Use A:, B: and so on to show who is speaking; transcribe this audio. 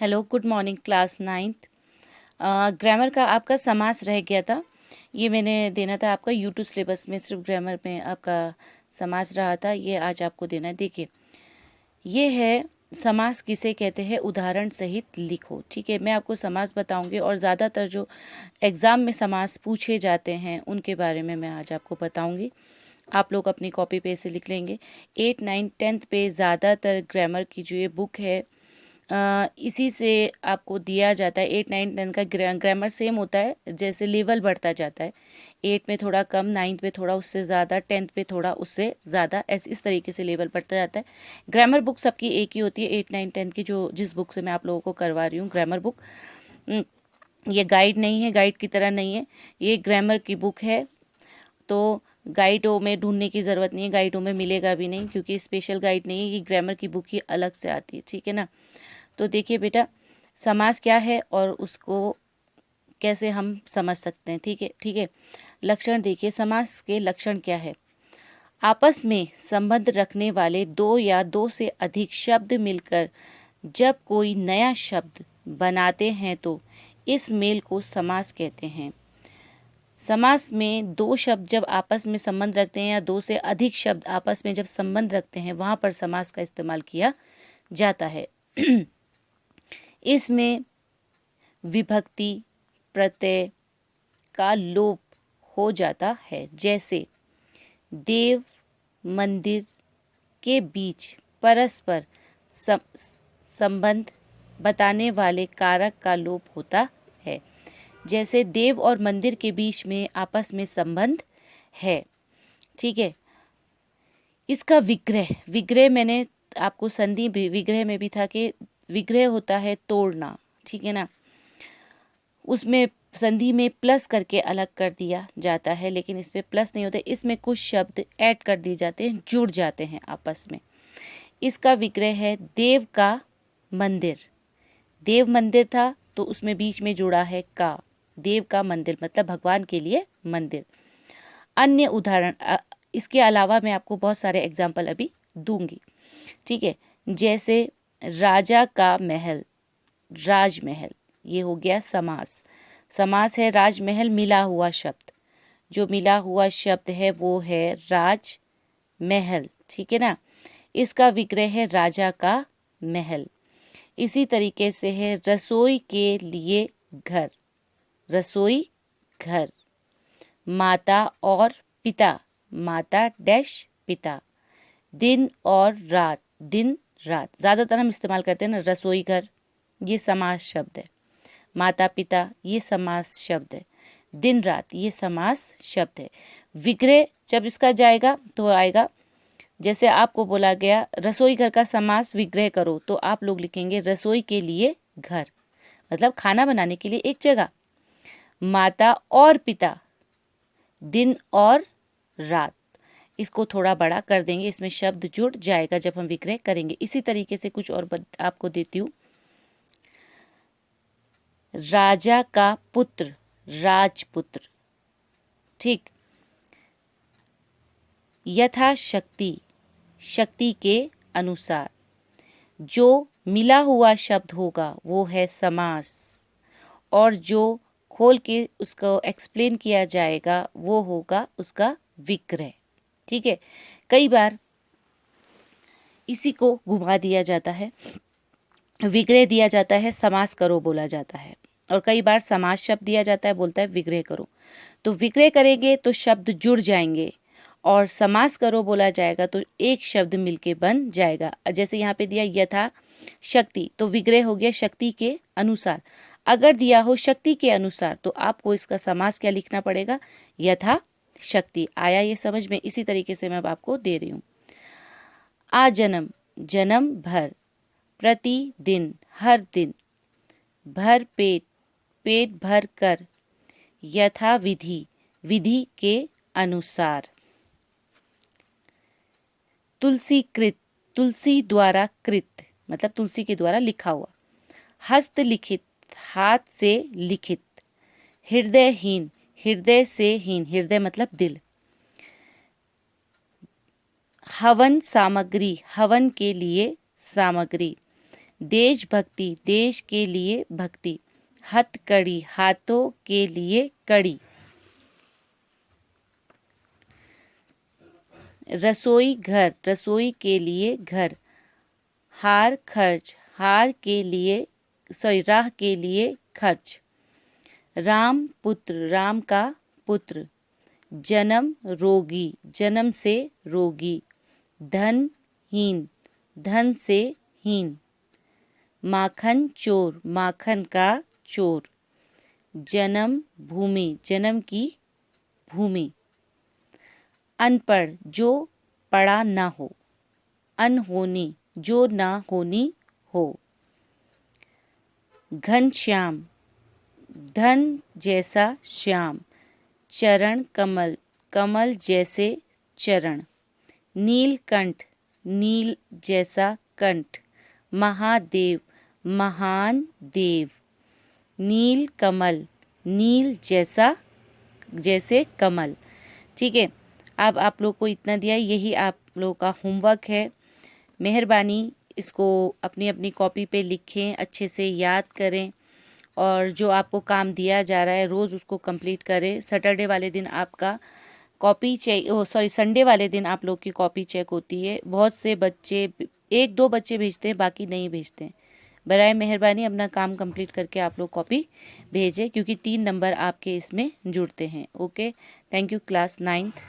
A: Hello, good morning class 9th। Grammar का आपका समास रह गया था। ये मैंने देना था आपका यूट्यूब सिलेबस में, सिर्फ ग्रामर में आपका समास रहा था। ये आज आपको देना है। देखिए, ये है समास किसे कहते हैं, उदाहरण सहित लिखो। ठीक है, मैं आपको समास बताऊंगी और ज़्यादातर जो एग्ज़ाम में समास पूछे जाते हैं उनके बारे में मैं आज आपको बताऊंगी। आप लोग अपनी कॉपी पे से लिख लेंगे। 8, 9, 10th पे ज़्यादातर ग्रामर की जो ये बुक है इसी से आपको दिया जाता है। 8, 9, 10 का ग्रामर सेम होता है, जैसे लेवल बढ़ता जाता है। 8 में थोड़ा कम, 9th में थोड़ा उससे ज़्यादा, 10th पे थोड़ा उससे ज़्यादा, ऐसे इस तरीके से लेवल बढ़ता जाता है। ग्रामर बुक सबकी एक ही होती है, 8, 9, 10 की, जो जिस बुक से मैं आप लोगों को करवा रही हूँ ग्रामर बुक। ये गाइड नहीं है, गाइड की तरह नहीं है, ये ग्रामर की बुक है। तो गाइडों में ढूंढने की ज़रूरत नहीं है, गाइडों में मिलेगा भी नहीं, क्योंकि स्पेशल गाइड नहीं है, ये ग्रामर की बुक ही अलग से आती है। ठीक है ना। तो देखिए बेटा, समास क्या है और उसको कैसे हम समझ सकते हैं। ठीक है, ठीक है। लक्षण देखिए, समास के लक्षण क्या है। आपस में संबंध रखने वाले दो या दो से अधिक शब्द मिलकर जब कोई नया शब्द बनाते हैं तो इस मेल को समास कहते हैं। समास में दो शब्द जब आपस में संबंध रखते हैं या दो से अधिक शब्द आपस में जब संबंध रखते हैं, वहां पर समास का इस्तेमाल किया जाता है। इसमें विभक्ति प्रत्यय का लोप हो जाता है। जैसे देव मंदिर के बीच परस्पर संबंध बताने वाले कारक का लोप होता है। जैसे देव और मंदिर के बीच में आपस में संबंध है। ठीक है। इसका विग्रह, विग्रह मैंने आपको संधि विग्रह में भी था कि विग्रह होता है तोड़ना। ठीक है ना। उसमें संधि में प्लस करके अलग कर दिया जाता है, लेकिन इसमें प्लस नहीं होता, इसमें कुछ शब्द ऐड कर दिए जाते हैं, जुड़ जाते हैं आपस में। इसका विग्रह है देव का मंदिर। देव मंदिर था तो उसमें बीच में जुड़ा है का, देव का मंदिर मतलब भगवान के लिए मंदिर। अन्य उदाहरण इसके अलावा मैं आपको बहुत सारे एग्जाम्पल अभी दूंगी। ठीक है। जैसे राजा का महल, राजमहल, ये हो गया समास। समास है राजमहल मिला हुआ शब्द, जो मिला हुआ शब्द है वो है राजमहल। ठीक है ना। इसका विग्रह है राजा का महल। इसी तरीके से है रसोई के लिए घर, रसोई घर। माता और पिता, माता डैश पिता। दिन और रात, दिन रात। ज़्यादातर हम इस्तेमाल करते हैं ना, रसोई घर, ये समास शब्द है। माता पिता, ये समास शब्द है। दिन रात, ये समास शब्द है। विग्रह जब इसका जाएगा तो आएगा, जैसे आपको बोला गया रसोई घर का समास विग्रह करो, तो आप लोग लिखेंगे रसोई के लिए घर, मतलब खाना बनाने के लिए एक जगह। माता और पिता, दिन और रात, इसको थोड़ा बड़ा कर देंगे, इसमें शब्द जुड़ जाएगा जब हम विग्रह करेंगे। इसी तरीके से कुछ और आपको देती हूँ। राजा का पुत्र, राजपुत्र। ठीक। यथाशक्ति, शक्ति के अनुसार। जो मिला हुआ शब्द होगा वो है समास, और जो खोल के उसको एक्सप्लेन किया जाएगा वो होगा उसका विग्रह। ठीक है। कई बार इसी को घुमा दिया जाता है, विग्रह दिया जाता है, समास करो बोला जाता है, और कई बार समास शब्द दिया जाता है, बोलता है विग्रह करो। तो विग्रह करेंगे तो शब्द जुड़ जाएंगे, और समास करो बोला जाएगा तो एक शब्द मिलके बन जाएगा। जैसे यहाँ पे दिया यथा शक्ति, तो विग्रह हो गया शक्ति के अनुसार। अगर दिया हो शक्ति के अनुसार तो आपको इसका समास क्या लिखना पड़ेगा, यथा शक्ति। आया ये समझ में। इसी तरीके से मैं अब आपको दे रही हूँ। आजन्म, जन्म भर। प्रतिदिन, हर दिन। भर पेट, पेट भर कर। यथा विधि, विधि के अनुसार। तुलसी कृत, तुलसी द्वारा कृत मतलब तुलसी के द्वारा लिखा हुआ। हस्तलिखित, हाथ से लिखित। हृदयहीन, हृदय से हीन, हृदय मतलब दिल। हवन सामग्री, हवन के लिए सामग्री। देशभक्ति, देश के लिए भक्ति। हथकड़ी, हाथों के लिए कड़ी। रसोई घर, रसोई के लिए घर। हार खर्च, हार के लिए राह के लिए खर्च। राम पुत्र, राम का पुत्र। जन्म रोगी, जन्म से रोगी। धनहीन, धन से हीन। माखन चोर, माखन का चोर। जन्म भूमि, जन्म की भूमि। अनपढ़, जो पढ़ा ना हो। अनहोनी, जो ना होनी हो। घनश्याम, धन जैसा श्याम। चरण कमल, कमल जैसे चरण। नीलकंठ, नील जैसा कंठ। महादेव, महान देव। नील कमल, नील जैसा जैसे कमल। ठीक है, अब आप लोग को इतना दिया, यही आप लोग का होमवर्क है। मेहरबानी इसको अपनी अपनी कॉपी पे लिखें, अच्छे से याद करें और जो आपको काम दिया जा रहा है रोज़ उसको कंप्लीट करें। सैटरडे वाले दिन आपका कॉपी चेक, संडे वाले दिन आप लोग की कॉपी चेक होती है। बहुत से बच्चे, एक दो बच्चे भेजते हैं, बाकी नहीं भेजते हैं। बराए मेहरबानी अपना काम कंप्लीट करके आप लोग कॉपी भेजें, क्योंकि 3 नंबर आपके इसमें जुड़ते हैं। Okay, thank you class 9th।